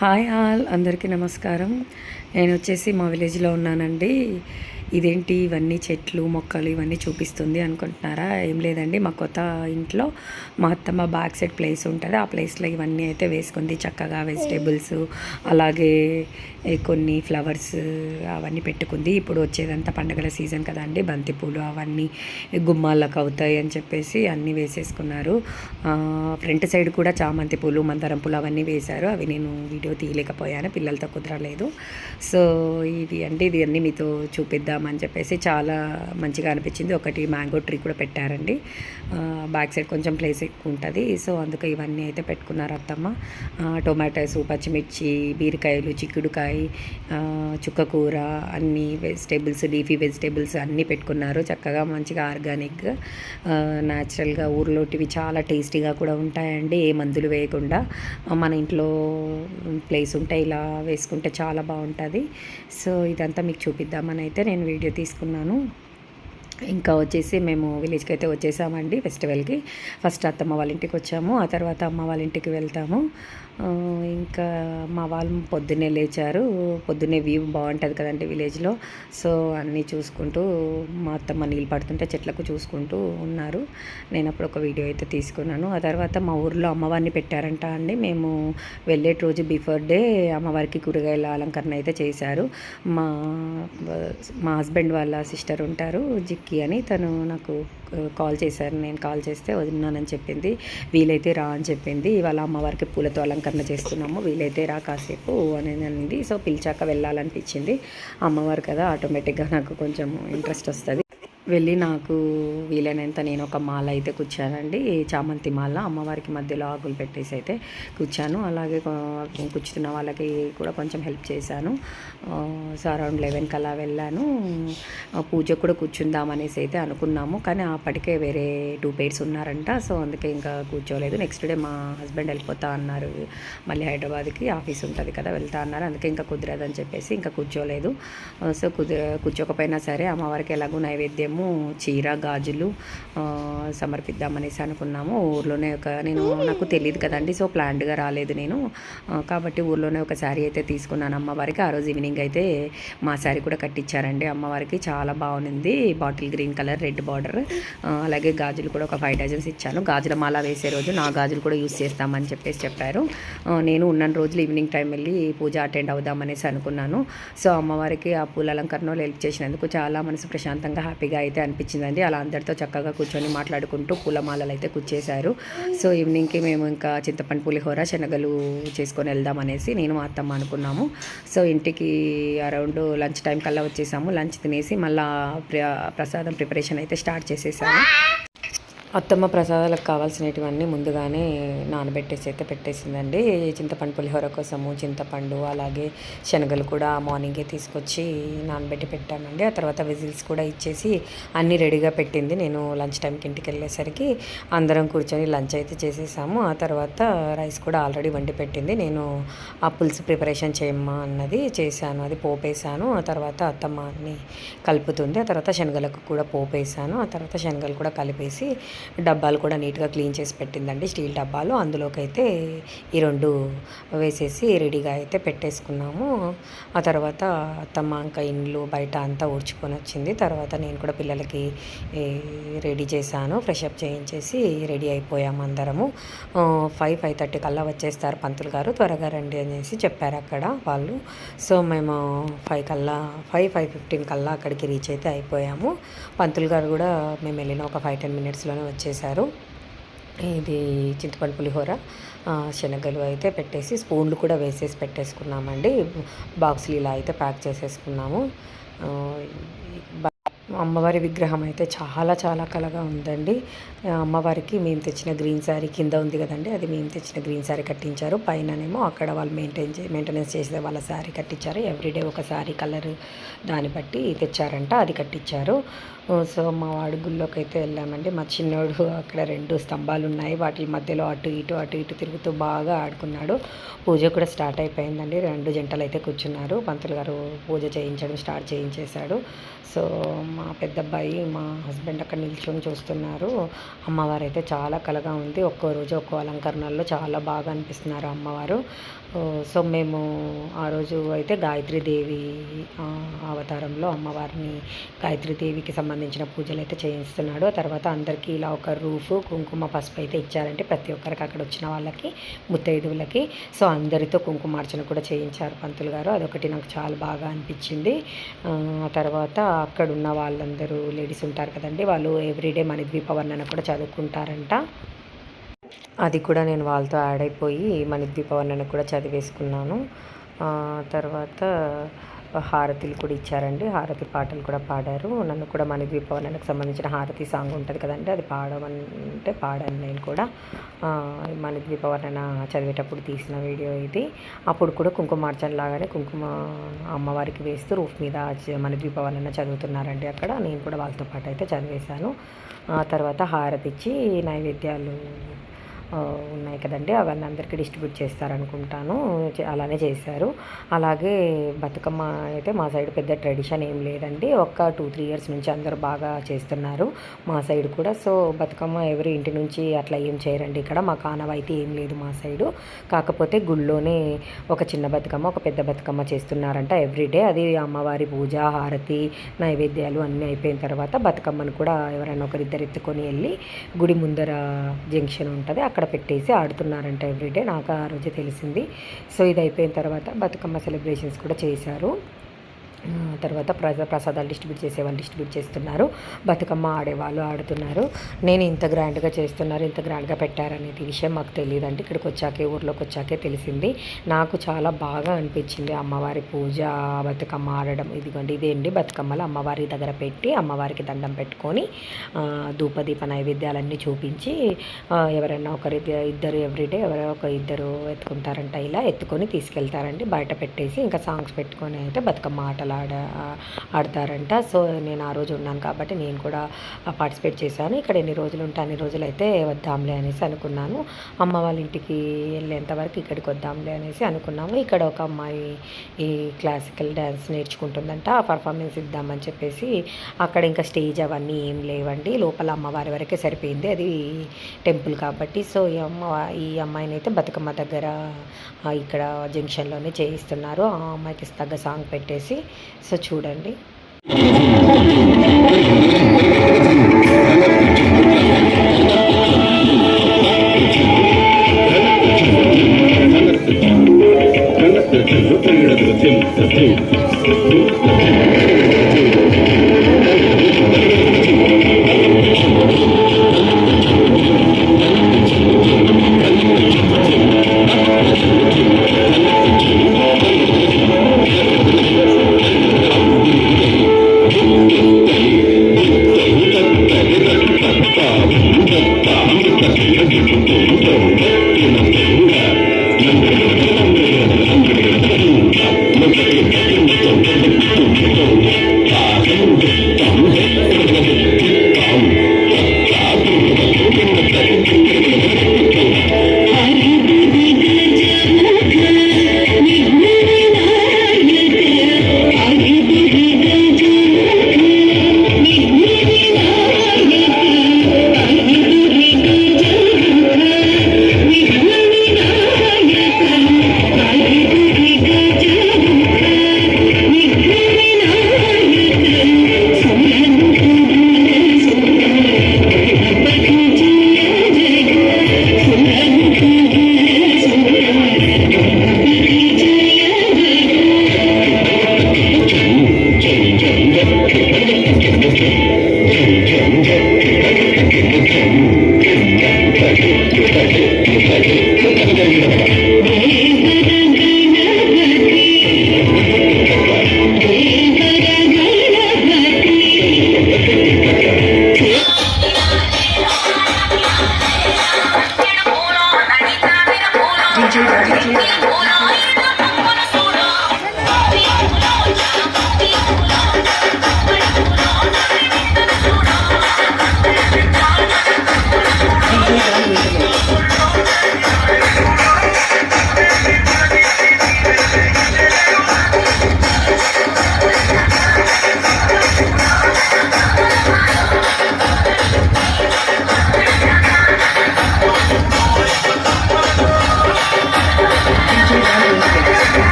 Hi all అందరికీ నమస్కారం. నేను వచ్చేసి మా విలేజ్లో ఉన్నానండి. ఇదేంటి ఇవన్నీ చెట్లు మొక్కలు ఇవన్నీ చూపిస్తుంది అనుకుంటున్నారా? ఏం లేదండి, మా కొత్త ఇంట్లో మా అత్తమ్మ బ్యాక్ సైడ్ ప్లేస్ ఉంటుంది. ఆ ప్లేస్లో ఇవన్నీ అయితే వేసుకుంది చక్కగా. వెజిటేబుల్స్ అలాగే కొన్ని ఫ్లవర్స్ అవన్నీ పెట్టుకుంది. ఇప్పుడు వచ్చేదంతా పండగల సీజన్ కదండి, బంతిపూలు అవన్నీ గుమ్మాలకు అవుతాయి అని చెప్పేసి అన్నీ వేసేసుకున్నారు. ఫ్రంట్ సైడ్ కూడా చామంతి పూలు మందారం పూలు అవన్నీ వేశారు. అవి నేను వీడియో తీయలేకపోయాను, పిల్లలతో కుదరలేదు. సో ఇది అన్నీ మీతో చూపిద్దామని చెప్పేసి చాలా మంచిగా అనిపించింది. ఒకటి మ్యాంగో ట్రీ కూడా పెట్టారండి. బ్యాక్ సైడ్ కొంచెం ప్లేస్ ఎక్కువ ఉంటుంది. సో అందుకే ఇవన్నీ అయితే పెట్టుకున్నారు అత్తమ్మ. టొమాటోస్, పచ్చిమిర్చి, బీరకాయలు, చిక్కుడుకాయ, చుక్కకూర, అన్ని వెజిటేబుల్స్, లీఫీ వెజిటేబుల్స్ అన్నీ పెట్టుకున్నారు చక్కగా. మంచిగా ఆర్గానిక్ న్యాచురల్గా ఊర్లోటివి చాలా టేస్టీగా కూడా ఉంటాయండి, ఏ మందులు వేయకుండా. మన ఇంట్లో ప్లేస్ ఉంటే ఇలా వేసుకుంటే చాలా బాగుంటుంది. సో ఇదంతా మీకు చూపిద్దామని అయితే నేను వీడియో తీసుకున్నాను. ఇంకా వచ్చేసి మేము విలేజ్కి అయితే వచ్చేసామండి ఫెస్టివల్కి. ఫస్ట్ అత్తమ్మ వాళ్ళ ఇంటికి వచ్చాము, ఆ తర్వాత అమ్మ వాళ్ళ ఇంటికి వెళ్తాము. ఇంకా మా వాళ్ళు పొద్దున్నే లేచారు. పొద్దున్నే వ్యూ బాగుంటుంది కదండి విలేజ్లో. సో అన్నీ చూసుకుంటూ మా అత్తమ్మ నీళ్ళు పడుతుంటే చెట్లకు చూసుకుంటూ ఉన్నారు. నేను అప్పుడు ఒక వీడియో అయితే తీసుకున్నాను. ఆ తర్వాత మా ఊర్లో అమ్మవారిని పెట్టారంట అండి. మేము వెళ్ళేటి రోజు బిఫోర్ డే అమ్మవారికి కూరగాయల అలంకరణ అయితే చేశారు. మా మా హస్బెండ్ వాళ్ళ సిస్టర్ ఉంటారు జిక్కి అని, తను నాకు కాల్ చేశారు. నేను కాల్ చేస్తే వదిలినానని చెప్పింది. వీలైతే రా అని చెప్పింది. ఇవాళ అమ్మవారికి పూలతో అలంకరణ చేస్తున్నాము, వీలైతే రా కాసేపు అనేది అనింది. సో పిలిచాక వెళ్ళాలనిపించింది. అమ్మవారు కదా, ఆటోమేటిక్గా నాకు కొంచెం ఇంట్రెస్ట్ వస్తుంది. వెళ్ళి నాకు వీలైనంత నేను ఒక మాల అయితే కూర్చానండి, చామంతి మాల. అమ్మవారికి మధ్యలో ఆకులు పెట్టేసి అయితే కూర్చాను. అలాగే కూర్చుతున్న వాళ్ళకి కూడా కొంచెం హెల్ప్ చేశాను. సో అరౌండ్ 11 కల్లా వెళ్ళాను. పూజ కూడా కూర్చుందామనేసి అయితే అనుకున్నాము, కానీ అప్పటికే వేరే 2 పేర్స్ ఉన్నారంట. సో అందుకే ఇంకా కూర్చోలేదు. నెక్స్ట్ డే మా హస్బెండ్ వెళ్ళిపోతా అన్నారు, మళ్ళీ హైదరాబాద్కి ఆఫీస్ ఉంటుంది కదా, వెళ్తా అన్నారు. అందుకే ఇంకా కుదరదని చెప్పేసి ఇంకా కూర్చోలేదు. సో కూర్చోకపోయినా సరే అమ్మవారికి ఎలాగో నైవేద్యం చీర గాజులు సమర్పిద్దామనేసి అనుకున్నాము. ఊర్లోనే నాకు తెలియదు కదండి, సో ప్లాన్డ్గా రాలేదు నేను. కాబట్టి ఊర్లోనే ఒక శారీ అయితే తీసుకున్నాను అమ్మవారికి. ఆ రోజు ఈవినింగ్ అయితే మా శారీ కూడా కట్టించారండి అమ్మవారికి. చాలా బాగుంది, bottle green colour, red border. అలాగే గాజులు కూడా ఒక 5 డజన్స్ ఇచ్చాను. గాజుల మాల వేసే రోజు నా గాజులు కూడా యూస్ చేస్తామని చెప్పేసి చెప్పారు. నేను ఉన్న రోజులు ఈవినింగ్ టైం వెళ్ళి పూజ అటెండ్ అవుదామనేసి అనుకున్నాను. సో అమ్మవారికి ఆ పూల అలంకరణలో హెల్ప్ చేసినందుకు చాలా మనసు ప్రశాంతంగా హ్యాపీగా అయితే అనిపించిందండి. అలా అందరితో చక్కగా కూర్చొని మాట్లాడుకుంటూ పూలమాలలు అయితే కూర్చేశారు. సో ఈవినింగ్కి మేము ఇంకా చింతపండు పులిహోర శనగలు చేసుకొని వెళ్దాం అనేసి నేను మా అత్తమ్మ అనుకున్నాము. సో ఇంటికి అరౌండ్ లంచ్ టైం కల్లా వచ్చేసాము. లంచ్ తినేసి మళ్ళీ ప్రసాదం ప్రిపరేషన్ అయితే స్టార్ట్ చేసేసాము. అత్తమ్మ ప్రసాదాలకు కావాల్సినటువన్నీ ముందుగానే నానబెట్టేసి అయితే పెట్టేసిందండి. చింతపండు పులిహోర కోసము చింతపండు అలాగే శనగలు కూడా మార్నింగే తీసుకొచ్చి నానబెట్టి పెట్టామండి. ఆ తర్వాత విజిల్స్ కూడా ఇచ్చేసి అన్నీ రెడీగా పెట్టింది. నేను లంచ్ టైంకి ఇంటికి వెళ్ళేసరికి అందరం కూర్చొని లంచ్ అయితే చేసేసాము. ఆ తర్వాత రైస్ కూడా ఆల్రెడీ వండి పెట్టింది. నేను ఆ పులుసు ప్రిపరేషన్ చేయమ్మా అన్నది చేశాను, అది పోపేసాను. ఆ తర్వాత అత్తమ్మ అన్ని కలుపుతుంది. ఆ తర్వాత శనగలకు కూడా పోపేసాను. ఆ తర్వాత శనగలు కూడా కలిపేసి డబ్బాలు కూడా నీట్గా క్లీన్ చేసి పెట్టిందండి, స్టీల్ డబ్బాలు. అందులోకి అయితే ఈ 2 వేసేసి రెడీగా అయితే పెట్టేసుకున్నాము. ఆ తర్వాత అత్తమ్మ ఇంకా ఇండ్లు బయట అంతా ఊడ్చుకొని వచ్చింది. తర్వాత నేను కూడా పిల్లలకి రెడీ చేశాను, ఫ్రెషప్ చేయించేసి రెడీ అయిపోయాము అందరము. 5:30 కల్లా వచ్చేస్తారు పంతులు గారు, త్వరగా రండి అనేసి చెప్పారు అక్కడ వాళ్ళు. సో మేము 5:15 కల్లా అక్కడికి రీచ్ అయితే అయిపోయాము. పంతులు గారు కూడా మేము వెళ్ళిన ఒక 5-10 మినిట్స్లోనే వచ్చేసారు. ఇది చింతపండు పులిహోర శనగలు అయితే పెట్టేసి స్పూన్లు కూడా వేసేసి పెట్టేసుకున్నామండి. బాక్సులు ఇలా అయితే ప్యాక్ చేసేసుకున్నాము. అమ్మవారి విగ్రహం అయితే చాలా చాలా కలగా ఉందండి. అమ్మవారికి మేము తెచ్చిన గ్రీన్ శారీ కింద ఉంది కదండి, అది మేము తెచ్చిన గ్రీన్ శారీ కట్టించారు. పైననేమో అక్కడ వాళ్ళు మెయింటెనెన్స్ చేసే వాళ్ళ శారీ కట్టించారు. ఎవ్రీడే ఒక శారీ కలర్ దాన్ని బట్టి తెచ్చారంట, అది కట్టించారు. సో మా వాడి గుళ్ళోకి అయితే వెళ్ళామండి. మా చిన్నోడు అక్కడ 2 స్తంభాలు ఉన్నాయి, వాటి మధ్యలో అటు ఇటు తిరుగుతూ బాగా ఆడుకున్నాడు. పూజ కూడా స్టార్ట్ అయిపోయిందండి. 2 జంటలు అయితే కూర్చున్నారు. పంతులు గారు పూజ చేయించడం స్టార్ట్ చేయించేశాడు. సో మా పెద్దబ్బాయి మా హస్బెండ్ అక్కడ నిల్చొని చూస్తున్నారు. అమ్మవారు అయితే చాలా కలగా ఉంది. ఒక్కో రోజు ఒక్కో అలంకరణల్లో చాలా బాగా అనిపిస్తున్నారు అమ్మవారు. సో మేము ఆ రోజు అయితే గాయత్రీదేవి అవతారంలో అమ్మవారిని గాయత్రీదేవికి సంబంధించిన పూజలు అయితే చేయిస్తున్నాడు. ఆ తర్వాత అందరికీ ఇలా ఒక రూఫ్, కుంకుమ, పసుపు అయితే ఇచ్చారంటే ప్రతి ఒక్కరికి అక్కడ వచ్చిన వాళ్ళకి, ముత్తైదువులకి. సో అందరితో కుంకుమార్చన కూడా చేయించారు పంతులు గారు. అదొకటి నాకు చాలా బాగా అనిపించింది. ఆ తర్వాత అక్కడ ఉన్న వాళ్ళందరూ లేడీస్ ఉంటారు కదండి, వాళ్ళు ఎవ్రీడే మణిద్వీప వర్ణన కూడా చదువుకుంటారంట. అది కూడా నేను వాళ్ళతో యాడ్ అయిపోయి మణిద్వీప వర్ణన కూడా చదివేసుకున్నాను. తర్వాత హారతిలు కూడా ఇచ్చారండి. హారతి పాటలు కూడా పాడారు. నన్ను కూడా మణిద్వీప వర్ణనకు సంబంధించిన హారతి సాంగ్ ఉంటుంది కదండి, అది పాడమంటే పాడాను నేను కూడా. మణిద్వీప వర్ణన చదివేటప్పుడు తీసిన వీడియో ఇది. అప్పుడు కూడా కుంకుమార్చన లాగానే కుంకుమ అమ్మవారికి వేస్తూ రూఫ్ మీద మణిద్వీప వర్ణన చదువుతున్నారండి అక్కడ. నేను కూడా వాళ్ళతో పాటు అయితే చదివేశాను. ఆ తర్వాత హారతి ఇచ్చి నైవేద్యాలు ఉన్నాయి కదండి, అవన్నీ అందరికీ డిస్ట్రిబ్యూట్ చేస్తారనుకుంటాను. అలానే చేశారు. అలాగే బతుకమ్మ అయితే మా సైడ్ పెద్ద ట్రెడిషన్ ఏం లేదండి. ఒక 2-3 ఇయర్స్ నుంచి అందరూ బాగా చేస్తున్నారు మా సైడ్ కూడా. సో బతుకమ్మ ఎవరి ఇంటి నుంచి అట్లా ఏం చేయరండి ఇక్కడ. మా కానవైతే ఏం లేదు మా సైడు. కాకపోతే గుళ్ళోనే ఒక చిన్న బతుకమ్మ, ఒక పెద్ద బతుకమ్మ చేస్తున్నారంట ఎవ్రీడే. అది అమ్మవారి పూజ, హారతి, నైవేద్యాలు అన్నీ అయిపోయిన తర్వాత బతుకమ్మను కూడా ఎవరైనా ఒకరిద్దరు ఎత్తుకొని వెళ్ళి గుడి ముందర జంక్షన్ ఉంటుంది, అక్కడ పెట్టేసి ఆడుతున్నారంట ఎవ్రీడే. నాకు ఆ రోజే తెలిసింది. సో ఇది అయిపోయిన తర్వాత బతుకమ్మ సెలబ్రేషన్స్ కూడా చేశారు. తర్వాత ప్రసాదాలు డిస్ట్రిబ్యూట్ చేసేవాళ్ళు డిస్ట్రిబ్యూట్ చేస్తున్నారు, బతుకమ్మ ఆడేవాళ్ళు ఆడుతున్నారు. నేను ఇంత గ్రాండ్గా చేస్తున్నారు, ఇంత గ్రాండ్గా పెట్టారనేది విషయం మాకు తెలియదండి. ఇక్కడికి వచ్చాకే, ఊర్లోకి వచ్చాకే తెలిసింది. నాకు చాలా బాగా అనిపించింది అమ్మవారి పూజ, బతుకమ్మ ఆడడం. ఇదిగోండి ఇదే అండి బతుకమ్మలు అమ్మవారి దగ్గర పెట్టి అమ్మవారికి దండం పెట్టుకొని ధూపదీప నైవేద్యాలన్నీ చూపించి ఎవరైనా ఇద్దరు ఎవ్రీడే ఎవరో ఒక ఇద్దరు ఎత్తుకుంటారంట. ఇలా ఎత్తుకొని తీసుకెళ్తారండి, బయట పెట్టేసి ఇంకా సాంగ్స్ పెట్టుకొని అయితే బతుకమ్మ ఆటలు ఆడతారంట. సో నేను ఆ రోజు ఉన్నాను కాబట్టి నేను కూడా పార్టిసిపేట్ చేశాను. ఇక్కడ ఎన్ని రోజులు ఉంటే అన్ని రోజులు అయితే వద్దాంలే అనేసి అనుకున్నాను. అమ్మ వాళ్ళ ఇంటికి వెళ్ళేంతవరకు ఇక్కడికి వద్దాంలే అనేసి అనుకున్నాము. ఇక్కడ ఒక అమ్మాయి ఈ క్లాసికల్ డ్యాన్స్ నేర్చుకుంటుందంట, ఆ పర్ఫార్మెన్స్ ఇద్దామని చెప్పేసి. అక్కడ ఇంకా స్టేజ్ అవన్నీ ఏం లేవండి, లోపల అమ్మవారి వరకే సరిపోయింది, అది టెంపుల్ కాబట్టి. సో ఈ అమ్మాయిని అయితే బతుకమ్మ దగ్గర ఇక్కడ జంక్షన్లోనే చేయిస్తున్నారు. ఆ అమ్మాయికి తగ్గ సాంగ్ పెట్టేసి. సో చూడండి.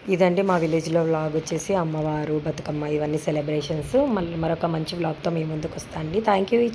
ఇదండి మా విలేజ్లో వ్లాగ్ వచ్చేసి అమ్మవారు బతుకమ్మ ఇవన్నీ సెలబ్రేషన్స్. మళ్ళీ మరొక మంచి వ్లాగ్తో మీ ముందుకు వస్తాను అండి. Thank you.